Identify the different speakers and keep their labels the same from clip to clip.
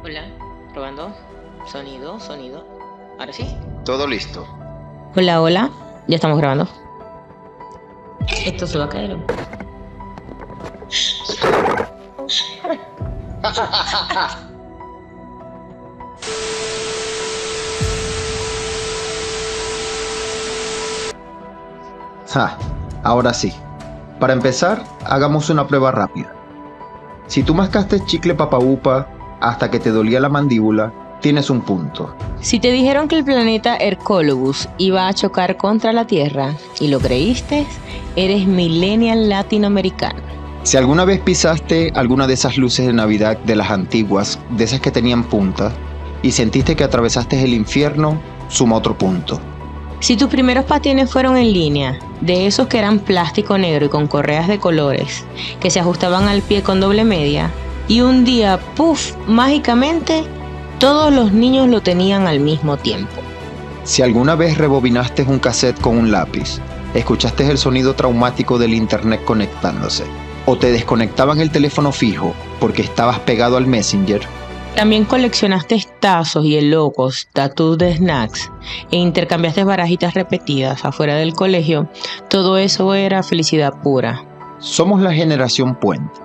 Speaker 1: Hola, probando. Sonido, sonido. Ahora sí.
Speaker 2: Todo listo.
Speaker 1: Hola, hola. Ya estamos grabando. Esto se va a caer.
Speaker 2: Ahora sí. Para empezar, hagamos una prueba rápida. Si tú mascaste chicle papaupa hasta que te dolía la mandíbula, tienes un punto.
Speaker 1: Si te dijeron que el planeta Hercólogos iba a chocar contra la Tierra y lo creíste, eres millennial latinoamericano.
Speaker 2: Si alguna vez pisaste alguna de esas luces de Navidad de las antiguas, de esas que tenían puntas, y sentiste que atravesaste el infierno, suma otro punto.
Speaker 1: Si tus primeros patines fueron en línea, de esos que eran plástico negro y con correas de colores, que se ajustaban al pie con doble media, y un día, ¡puf!, mágicamente, todos los niños lo tenían al mismo tiempo.
Speaker 2: Si alguna vez rebobinaste un cassette con un lápiz, escuchaste el sonido traumático del internet conectándose, o te desconectaban el teléfono fijo porque estabas pegado al Messenger.
Speaker 1: También coleccionaste tazos y elocos, tatús de snacks, e intercambiaste barajitas repetidas afuera del colegio. Todo eso era felicidad pura.
Speaker 2: Somos la generación puente,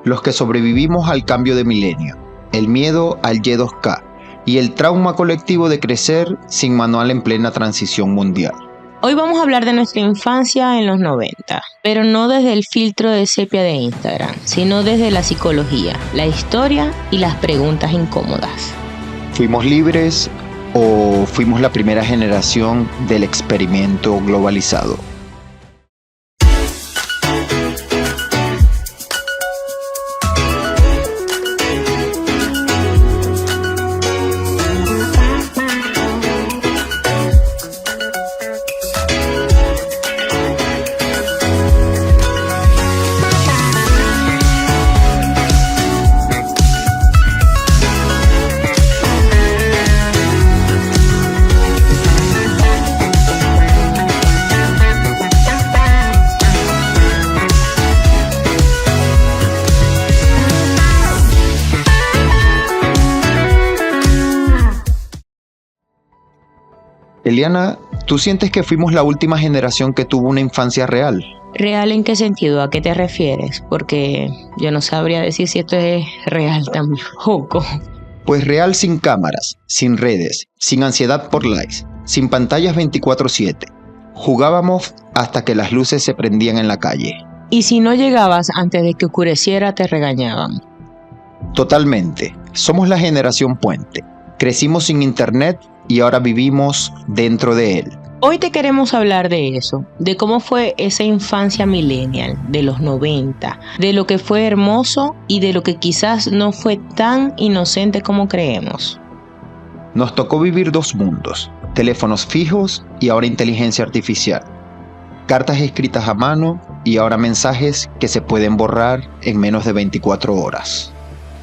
Speaker 2: los que sobrevivimos al cambio de milenio, el miedo al Y2K y el trauma colectivo de crecer sin manual en plena transición mundial.
Speaker 1: Hoy vamos a hablar de nuestra infancia en los 90, pero no desde el filtro de sepia de Instagram, sino desde la psicología, la historia y las preguntas incómodas.
Speaker 2: ¿Fuimos libres o fuimos la primera generación del experimento globalizado? Eliana, ¿tú sientes que fuimos la última generación que tuvo una infancia real?
Speaker 1: ¿Real en qué sentido? ¿A qué te refieres? Porque yo no sabría decir si esto es real tampoco.
Speaker 2: Pues real sin cámaras, sin redes, sin ansiedad por likes, sin pantallas 24/7. Jugábamos hasta que las luces se prendían en la calle.
Speaker 1: Y si no llegabas antes de que oscureciera, te regañaban.
Speaker 2: Totalmente. Somos la generación puente. Crecimos sin internet y ahora vivimos dentro de él.
Speaker 1: Hoy te queremos hablar de eso, de cómo fue esa infancia millennial de los 90, de lo que fue hermoso y de lo que quizás no fue tan inocente como creemos.
Speaker 2: Nos tocó vivir dos mundos, teléfonos fijos y ahora inteligencia artificial. Cartas escritas a mano y ahora mensajes que se pueden borrar en menos de 24 horas.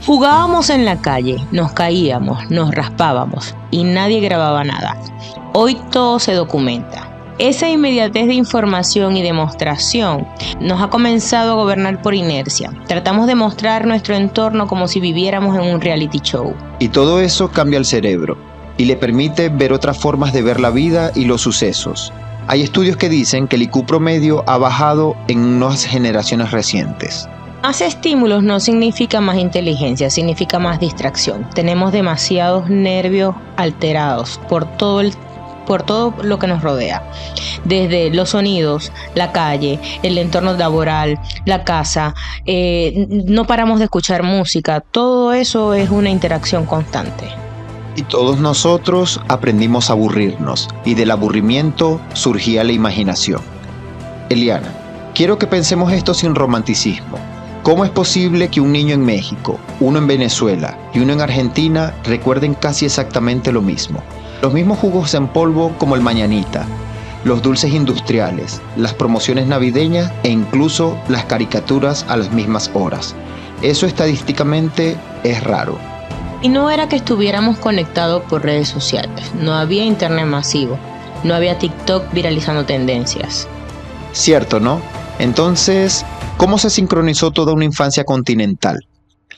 Speaker 1: Jugábamos en la calle, nos caíamos, nos raspábamos y nadie grababa nada. Hoy todo se documenta. Esa inmediatez de información y demostración nos ha comenzado a gobernar por inercia. Tratamos de mostrar nuestro entorno como si viviéramos en un reality show.
Speaker 2: Y todo eso cambia el cerebro y le permite ver otras formas de ver la vida y los sucesos. Hay estudios que dicen que el IQ promedio ha bajado en unas generaciones recientes.
Speaker 1: Más estímulos no significa más inteligencia, significa más distracción. Tenemos demasiados nervios alterados por todo lo que nos rodea. Desde los sonidos, la calle, el entorno laboral, la casa, no paramos de escuchar música. Todo eso es una interacción constante.
Speaker 2: Y todos nosotros aprendimos a aburrirnos, y del aburrimiento surgía la imaginación. Eliana, quiero que pensemos esto sin romanticismo. ¿Cómo es posible que un niño en México, uno en Venezuela y uno en Argentina recuerden casi exactamente lo mismo? Los mismos jugos en polvo como el Mañanita, los dulces industriales, las promociones navideñas e incluso las caricaturas a las mismas horas. Eso estadísticamente es raro.
Speaker 1: Y no era que estuviéramos conectados por redes sociales, no había internet masivo, no había TikTok viralizando tendencias.
Speaker 2: Cierto, ¿no? Entonces, ¿cómo se sincronizó toda una infancia continental?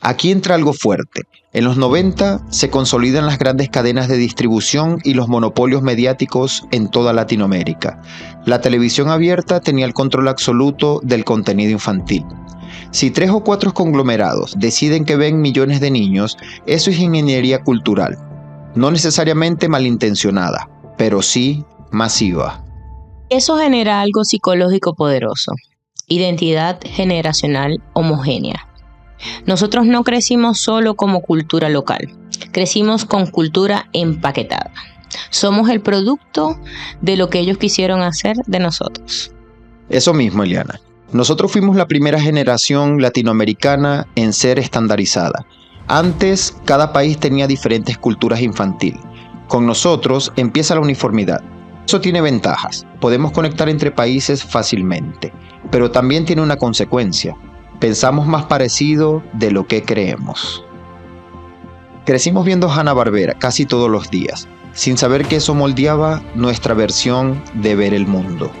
Speaker 2: Aquí entra algo fuerte. En los 90 se consolidan las grandes cadenas de distribución y los monopolios mediáticos en toda Latinoamérica. La televisión abierta tenía el control absoluto del contenido infantil. Si 3 o 4 conglomerados deciden que ven millones de niños, eso es ingeniería cultural. No necesariamente malintencionada, pero sí masiva.
Speaker 1: Eso genera algo psicológico poderoso, identidad generacional homogénea. Nosotros no crecimos solo como cultura local, crecimos con cultura empaquetada. Somos el producto de lo que ellos quisieron hacer de nosotros.
Speaker 2: Eso mismo, Eliana. Nosotros fuimos la primera generación latinoamericana en ser estandarizada. Antes, cada país tenía diferentes culturas infantiles. Con nosotros empieza la uniformidad. Eso tiene ventajas. Podemos conectar entre países fácilmente, pero también tiene una consecuencia. Pensamos más parecido de lo que creemos. Crecimos viendo Hanna-Barbera casi todos los días, sin saber que eso moldeaba nuestra versión de ver el mundo.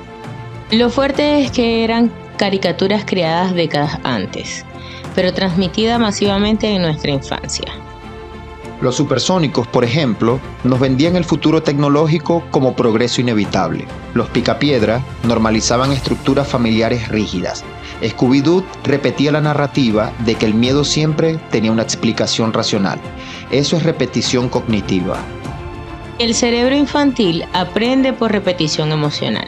Speaker 1: Lo fuerte es que eran caricaturas creadas décadas antes, pero transmitidas masivamente en nuestra infancia.
Speaker 2: Los supersónicos, por ejemplo, nos vendían el futuro tecnológico como progreso inevitable. Los Picapiedra normalizaban estructuras familiares rígidas. Scooby-Doo repetía la narrativa de que el miedo siempre tenía una explicación racional. Eso es repetición cognitiva.
Speaker 1: El cerebro infantil aprende por repetición emocional.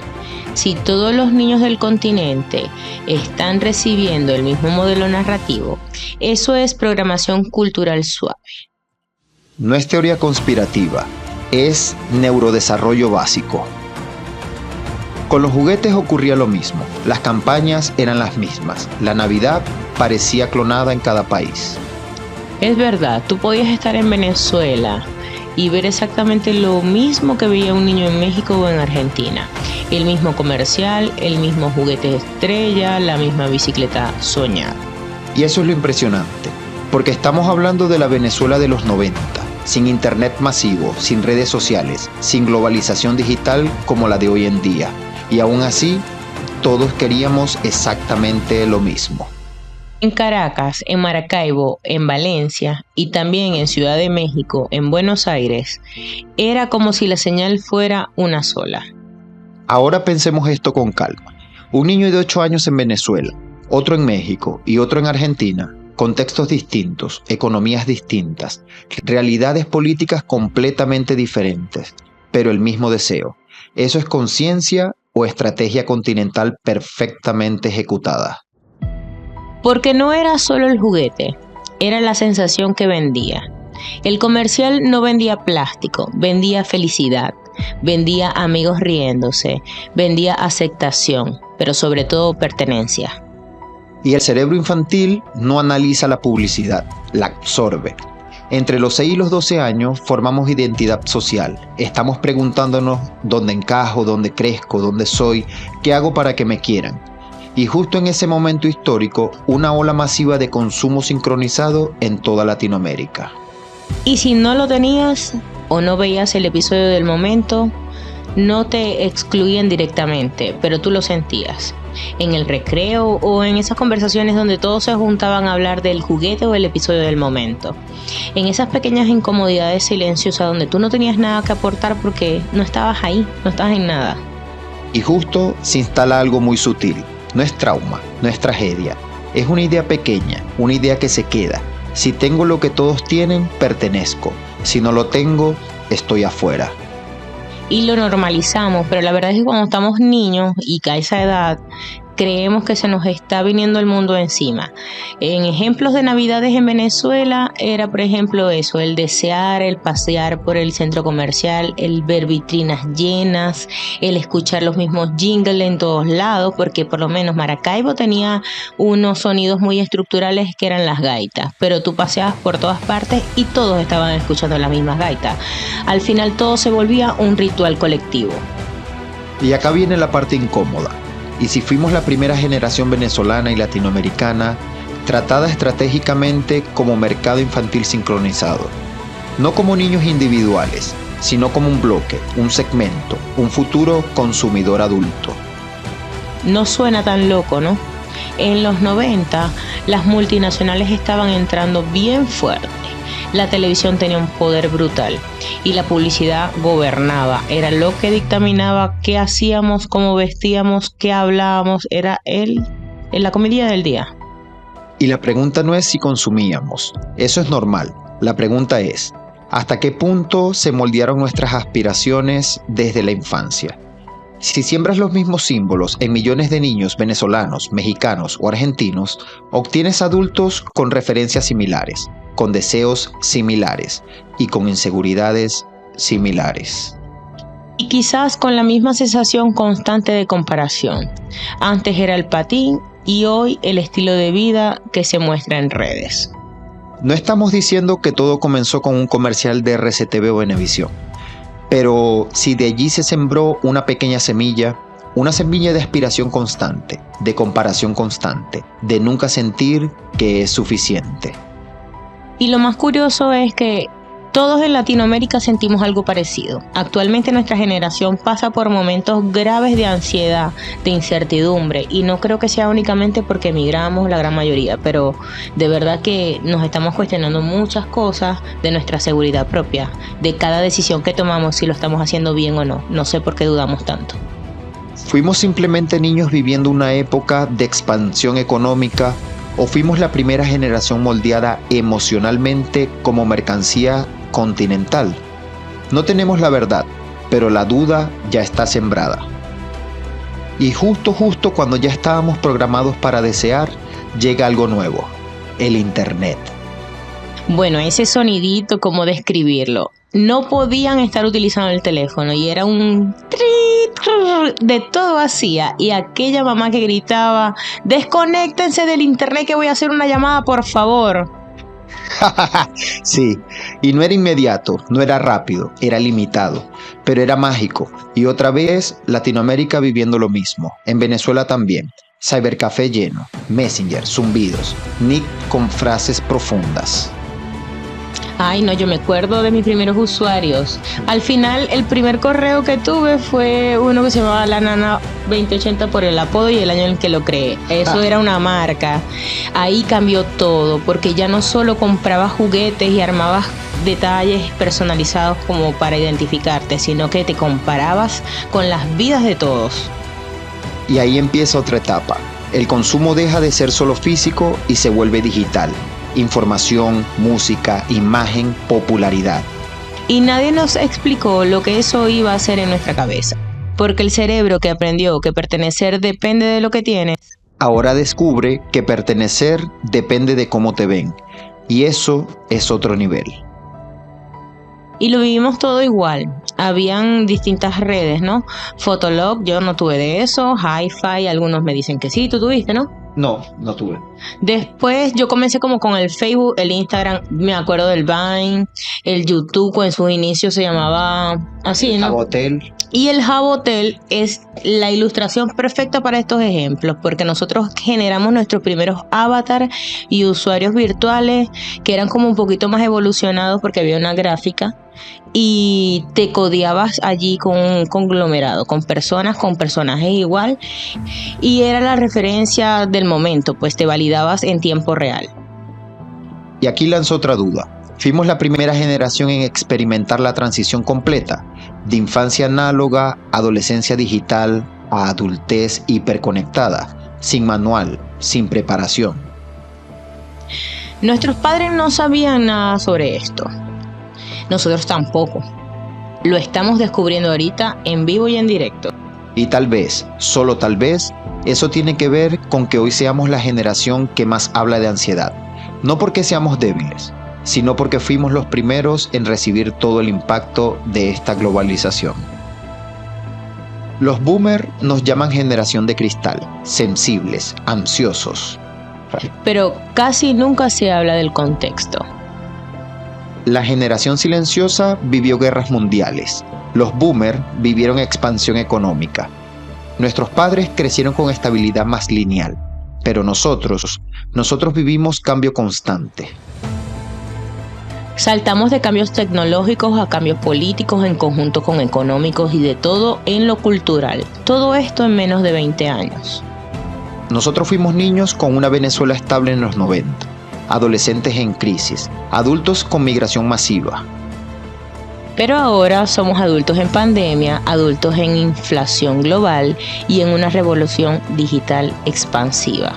Speaker 1: Si todos los niños del continente están recibiendo el mismo modelo narrativo, eso es programación cultural suave.
Speaker 2: No es teoría conspirativa, es neurodesarrollo básico. Con los juguetes ocurría lo mismo, las campañas eran las mismas, la Navidad parecía clonada en cada país.
Speaker 1: Es verdad, tú podías estar en Venezuela y ver exactamente lo mismo que veía un niño en México o en Argentina. El mismo comercial, el mismo juguete estrella, la misma bicicleta soñada.
Speaker 2: Y eso es lo impresionante, porque estamos hablando de la Venezuela de los 90, sin internet masivo, sin redes sociales, sin globalización digital como la de hoy en día. Y aún así, todos queríamos exactamente lo mismo.
Speaker 1: En Caracas, en Maracaibo, en Valencia y también en Ciudad de México, en Buenos Aires, era como si la señal fuera una sola.
Speaker 2: Ahora pensemos esto con calma. Un niño de 8 años en Venezuela, otro en México y otro en Argentina, contextos distintos, economías distintas, realidades políticas completamente diferentes, pero el mismo deseo. ¿Eso es conciencia o estrategia continental perfectamente ejecutada?
Speaker 1: Porque no era solo el juguete, era la sensación que vendía. El comercial no vendía plástico, vendía felicidad, vendía amigos riéndose, vendía aceptación, pero sobre todo pertenencia.
Speaker 2: Y el cerebro infantil no analiza la publicidad, la absorbe. Entre los 6 y los 12 años formamos identidad social. Estamos preguntándonos dónde encajo, dónde crezco, dónde soy, qué hago para que me quieran. Y justo en ese momento histórico, una ola masiva de consumo sincronizado en toda Latinoamérica.
Speaker 1: Y si no lo tenías o no veías el episodio del momento, no te excluían directamente, pero tú lo sentías. En el recreo o en esas conversaciones donde todos se juntaban a hablar del juguete o el episodio del momento. En esas pequeñas incomodidades silenciosas donde tú no tenías nada que aportar porque no estabas ahí, no estabas en nada.
Speaker 2: Y justo se instala algo muy sutil. No es trauma, no es tragedia. Es una idea pequeña, una idea que se queda. Si tengo lo que todos tienen, pertenezco. Si no lo tengo, estoy afuera.
Speaker 1: Y lo normalizamos, pero la verdad es que cuando estamos niños y que a esa edad creemos que se nos está viniendo el mundo encima. En ejemplos de navidades en Venezuela era, por ejemplo, eso, el desear, el pasear por el centro comercial, el ver vitrinas llenas, el escuchar los mismos jingles en todos lados, porque por lo menos Maracaibo tenía unos sonidos muy estructurales que eran las gaitas, pero tú paseabas por todas partes y todos estaban escuchando las mismas gaitas. Al final todo se volvía un ritual colectivo.
Speaker 2: Y acá viene la parte incómoda. Y si fuimos la primera generación venezolana y latinoamericana tratada estratégicamente como mercado infantil sincronizado, no como niños individuales, sino como un bloque, un segmento, un futuro consumidor adulto.
Speaker 1: No suena tan loco, ¿no? en los 90 las multinacionales estaban entrando bien fuerte. La televisión tenía un poder brutal y la publicidad gobernaba. Era lo que dictaminaba qué hacíamos, cómo vestíamos, qué hablábamos. Era la comedia del día.
Speaker 2: Y la pregunta no es si consumíamos. Eso es normal. La pregunta es, ¿hasta qué punto se moldearon nuestras aspiraciones desde la infancia? Si siembras los mismos símbolos en millones de niños venezolanos, mexicanos o argentinos, obtienes adultos con referencias similares, con deseos similares y con inseguridades similares.
Speaker 1: Y quizás con la misma sensación constante de comparación. Antes era el patín y hoy el estilo de vida que se muestra en redes.
Speaker 2: No estamos diciendo que todo comenzó con un comercial de RCTV o Venevisión. Pero si de allí se sembró una pequeña semilla, una semilla de aspiración constante, de comparación constante, de nunca sentir que es suficiente.
Speaker 1: Y lo más curioso es que todos en Latinoamérica sentimos algo parecido. Actualmente nuestra generación pasa por momentos graves de ansiedad, de incertidumbre, y no creo que sea únicamente porque emigramos la gran mayoría, pero de verdad que nos estamos cuestionando muchas cosas de nuestra seguridad propia, de cada decisión que tomamos, si lo estamos haciendo bien o no. No sé por qué dudamos tanto.
Speaker 2: ¿Fuimos simplemente niños viviendo una época de expansión económica o fuimos la primera generación moldeada emocionalmente como mercancía continental? No tenemos la verdad, pero la duda ya está sembrada. Y justo cuando ya estábamos programados para desear, llega algo nuevo, el Internet.
Speaker 1: Bueno, ese sonidito, ¿cómo describirlo? No podían estar utilizando el teléfono y era un de todo hacía, y aquella mamá que gritaba: desconéctense del internet que voy a hacer una llamada, por favor.
Speaker 2: Sí, y no era inmediato, no era rápido, era limitado, pero era mágico. Y otra vez Latinoamérica viviendo lo mismo, en Venezuela también. Cybercafé lleno, Messenger, zumbidos, nick con frases profundas.
Speaker 1: Ay, no, yo me acuerdo de mis primeros usuarios. Al final, el primer correo que tuve fue uno que se llamaba La Nana 2080 por el apodo y el año en el que lo creé. Eso era una marca. Ahí cambió todo, porque ya no solo comprabas juguetes y armabas detalles personalizados como para identificarte, sino que te comparabas con las vidas de todos.
Speaker 2: Y ahí empieza otra etapa. El consumo deja de ser solo físico y se vuelve digital. Información, música, imagen, popularidad.
Speaker 1: Y nadie nos explicó lo que eso iba a hacer en nuestra cabeza, porque el cerebro que aprendió que pertenecer depende de lo que tienes,
Speaker 2: ahora descubre que pertenecer depende de cómo te ven, y eso es otro nivel.
Speaker 1: Y lo vivimos todo igual. Habían distintas redes, ¿no? Fotolog, yo no tuve de eso. Hi-Fi, algunos me dicen que sí, tú tuviste, ¿no?
Speaker 2: No, no tuve.
Speaker 1: Después yo comencé como con el Facebook, el Instagram, me acuerdo del Vine, el YouTube en sus inicios se llamaba así, ¿no?
Speaker 2: Jabotel.
Speaker 1: Y el Jabotel es la ilustración perfecta para estos ejemplos, porque nosotros generamos nuestros primeros avatar y usuarios virtuales que eran como un poquito más evolucionados porque había una gráfica y te codeabas allí con un conglomerado, con personas, con personajes igual, y era la referencia del momento, pues te validabas en tiempo real.
Speaker 2: Y aquí lanzo otra duda. Fuimos la primera generación en experimentar la transición completa, de infancia análoga, adolescencia digital, a adultez hiperconectada, sin manual, sin preparación.
Speaker 1: Nuestros padres no sabían nada sobre esto. Nosotros tampoco. Lo estamos descubriendo ahorita en vivo y en directo.
Speaker 2: Y tal vez, solo tal vez, eso tiene que ver con que hoy seamos la generación que más habla de ansiedad. No porque seamos débiles, sino porque fuimos los primeros en recibir todo el impacto de esta globalización. Los boomers nos llaman generación de cristal, sensibles, ansiosos.
Speaker 1: Pero casi nunca se habla del contexto.
Speaker 2: La generación silenciosa vivió guerras mundiales. Los boomers vivieron expansión económica. Nuestros padres crecieron con estabilidad más lineal, pero nosotros vivimos cambio constante.
Speaker 1: Saltamos de cambios tecnológicos a cambios políticos en conjunto con económicos y de todo en lo cultural. Todo esto en menos de 20 años.
Speaker 2: Nosotros fuimos niños con una Venezuela estable en los 90, adolescentes en crisis, adultos con migración masiva.
Speaker 1: Pero ahora somos adultos en pandemia, adultos en inflación global y en una revolución digital expansiva.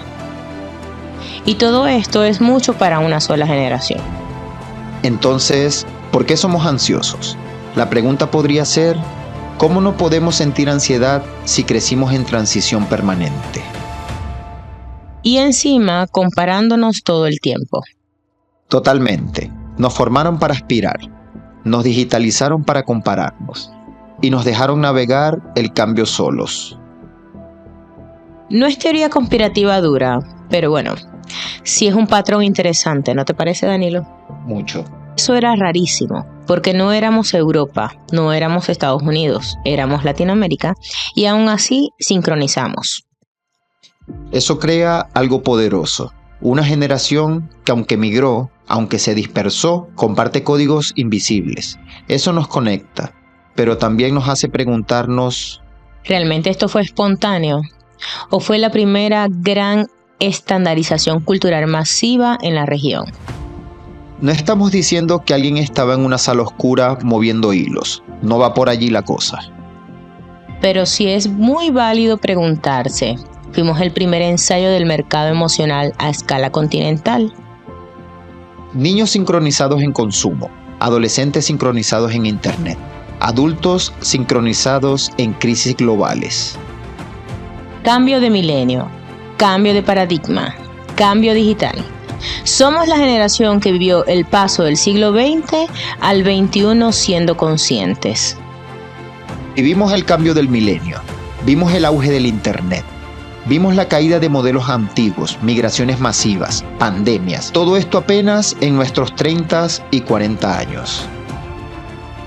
Speaker 1: Y todo esto es mucho para una sola generación.
Speaker 2: Entonces, ¿por qué somos ansiosos? La pregunta podría ser, ¿cómo no podemos sentir ansiedad si crecimos en transición permanente?
Speaker 1: Y encima comparándonos todo el tiempo.
Speaker 2: Totalmente. Nos formaron para aspirar, nos digitalizaron para compararnos y nos dejaron navegar el cambio solos.
Speaker 1: No es teoría conspirativa dura, pero bueno, sí es un patrón interesante, ¿no te parece, Danilo?
Speaker 2: Mucho.
Speaker 1: Eso era rarísimo, porque no éramos Europa, no éramos Estados Unidos, éramos Latinoamérica y aún así sincronizamos.
Speaker 2: Eso crea algo poderoso, una generación que aunque migró, aunque se dispersó, comparte códigos invisibles. Eso nos conecta, pero también nos hace preguntarnos,
Speaker 1: ¿realmente esto fue espontáneo? ¿O fue la primera gran estandarización cultural masiva en la región?
Speaker 2: no estamos diciendo que alguien estaba en una sala oscura moviendo hilos, no va por allí la cosa.
Speaker 1: Pero sí es muy válido preguntarse, ¿fuimos el primer ensayo del mercado emocional a escala continental?
Speaker 2: Niños sincronizados en consumo, adolescentes sincronizados en internet, adultos sincronizados en crisis globales.
Speaker 1: Cambio de milenio, cambio de paradigma, cambio digital. Somos la generación que vivió el paso del siglo XX al XXI siendo conscientes.
Speaker 2: Vivimos el cambio del milenio, vimos el auge del internet, vimos la caída de modelos antiguos, migraciones masivas, pandemias, todo esto apenas en nuestros 30 y 40 años.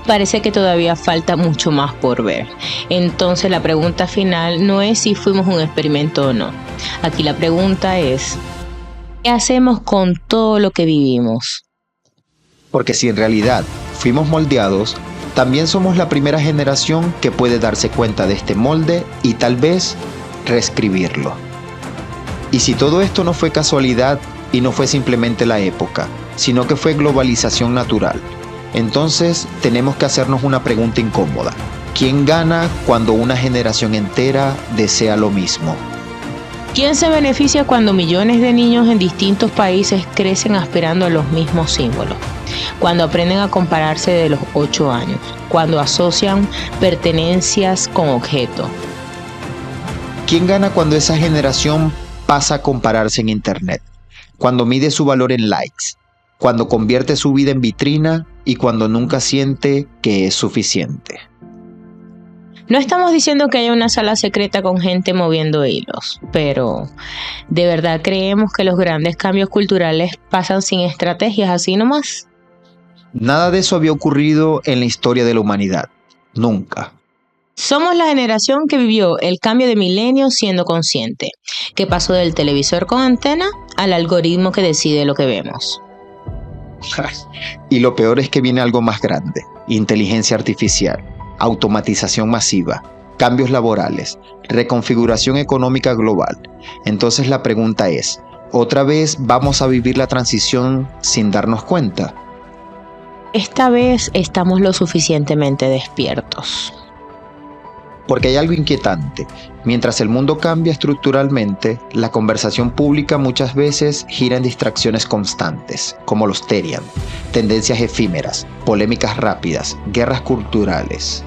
Speaker 1: Parece que todavía falta mucho más por ver. Entonces la pregunta final no es si fuimos un experimento o no. Aquí la pregunta es, ¿qué hacemos con todo lo que vivimos?
Speaker 2: Porque si en realidad fuimos moldeados, también somos la primera generación que puede darse cuenta de este molde y tal vez reescribirlo. Y si todo esto no fue casualidad y no fue simplemente la época, sino que fue globalización natural, entonces tenemos que hacernos una pregunta incómoda. ¿Quién gana cuando una generación entera desea lo mismo?
Speaker 1: ¿Quién se beneficia cuando millones de niños en distintos países crecen aspirando a los mismos símbolos? Cuando aprenden a compararse de los 8 años, cuando asocian pertenencias con objeto.
Speaker 2: ¿Quién gana cuando esa generación pasa a compararse en internet? Cuando mide su valor en likes, cuando convierte su vida en vitrina y cuando nunca siente que es suficiente.
Speaker 1: No estamos diciendo que haya una sala secreta con gente moviendo hilos, pero ¿de verdad creemos que los grandes cambios culturales pasan sin estrategias así nomás?
Speaker 2: Nada de eso había ocurrido en la historia de la humanidad. Nunca.
Speaker 1: Somos la generación que vivió el cambio de milenio siendo consciente, que pasó del televisor con antena al algoritmo que decide lo que vemos.
Speaker 2: Y lo peor es que viene algo más grande: inteligencia artificial, automatización masiva, cambios laborales, reconfiguración económica global. Entonces la pregunta es, ¿otra vez vamos a vivir la transición sin darnos cuenta?
Speaker 1: Esta vez estamos lo suficientemente despiertos.
Speaker 2: Porque hay algo inquietante. Mientras el mundo cambia estructuralmente, la conversación pública muchas veces gira en distracciones constantes, como los Terian, tendencias efímeras, polémicas rápidas, guerras culturales.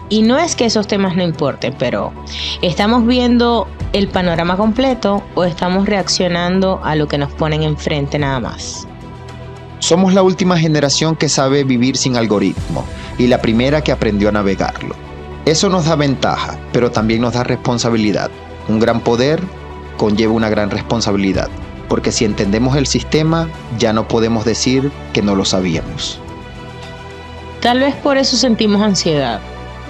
Speaker 1: Y no es que esos temas no importen, pero ¿estamos viendo el panorama completo o estamos reaccionando a lo que nos ponen enfrente nada más?
Speaker 2: Somos la última generación que sabe vivir sin algoritmo y la primera que aprendió a navegarlo. Eso nos da ventaja, pero también nos da responsabilidad. Un gran poder conlleva una gran responsabilidad, porque si entendemos el sistema, ya no podemos decir que no lo sabíamos.
Speaker 1: Tal vez por eso sentimos ansiedad,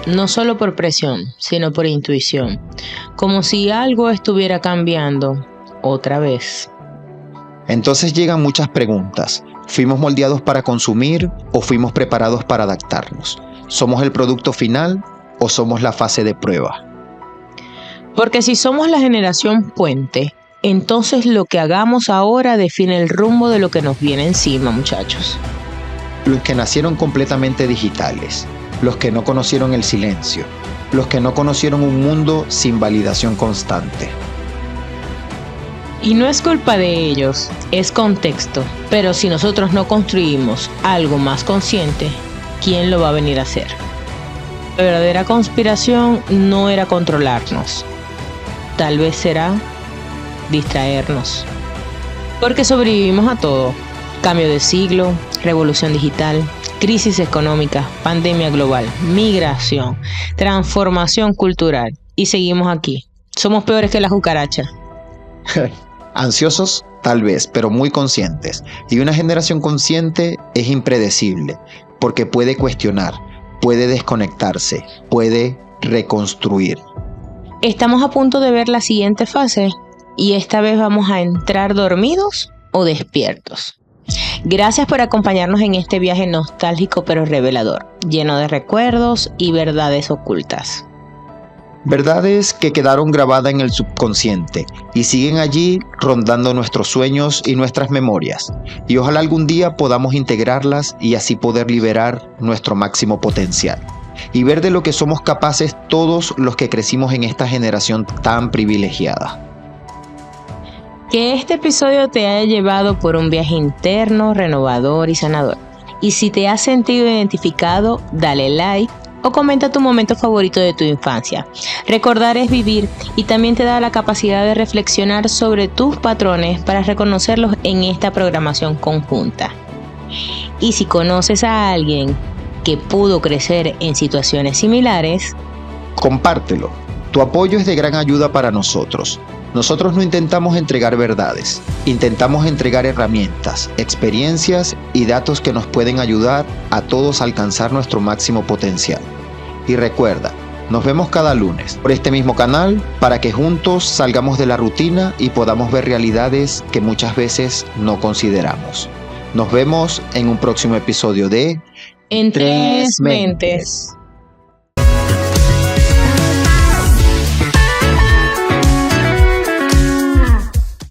Speaker 1: no solo por presión, sino por intuición, como si algo estuviera cambiando otra vez.
Speaker 2: Entonces llegan muchas preguntas. ¿Fuimos moldeados para consumir o fuimos preparados para adaptarnos? ¿Somos el producto final o somos la fase de prueba?
Speaker 1: Porque si somos la generación puente, entonces lo que hagamos ahora define el rumbo de lo que nos viene encima, muchachos.
Speaker 2: Los que nacieron completamente digitales, los que no conocieron el silencio, los que no conocieron un mundo sin validación constante.
Speaker 1: Y no es culpa de ellos, es contexto. Pero si nosotros no construimos algo más consciente, ¿quién lo va a venir a hacer? La verdadera conspiración no era controlarnos. Tal vez será distraernos. Porque sobrevivimos a todo. Cambio de siglo, revolución digital, crisis económica, pandemia global, migración, transformación cultural. Y seguimos aquí. Somos peores que las cucarachas.
Speaker 2: Ansiosos, tal vez, pero muy conscientes. Y una generación consciente es impredecible, porque puede cuestionar, puede desconectarse, puede reconstruir.
Speaker 1: Estamos a punto de ver la siguiente fase, y esta vez vamos a entrar dormidos o despiertos. Gracias por acompañarnos en este viaje nostálgico pero revelador, lleno de recuerdos y verdades ocultas.
Speaker 2: Verdades que quedaron grabadas en el subconsciente y siguen allí rondando nuestros sueños y nuestras memorias. Y ojalá algún día podamos integrarlas y así poder liberar nuestro máximo potencial. Y ver de lo que somos capaces todos los que crecimos en esta generación tan privilegiada.
Speaker 1: Que este episodio te haya llevado por un viaje interno, renovador y sanador. Y si te has sentido identificado, dale like o comenta tu momento favorito de tu infancia. Recordar es vivir y también te da la capacidad de reflexionar sobre tus patrones para reconocerlos en esta programación conjunta. Y si conoces a alguien que pudo crecer en situaciones similares,
Speaker 2: compártelo. Tu apoyo es de gran ayuda para nosotros. Nosotros no intentamos entregar verdades, intentamos entregar herramientas, experiencias y datos que nos pueden ayudar a todos a alcanzar nuestro máximo potencial. Y recuerda, nos vemos cada lunes por este mismo canal para que juntos salgamos de la rutina y podamos ver realidades que muchas veces no consideramos. Nos vemos en un próximo episodio de
Speaker 1: En Tres Mentes.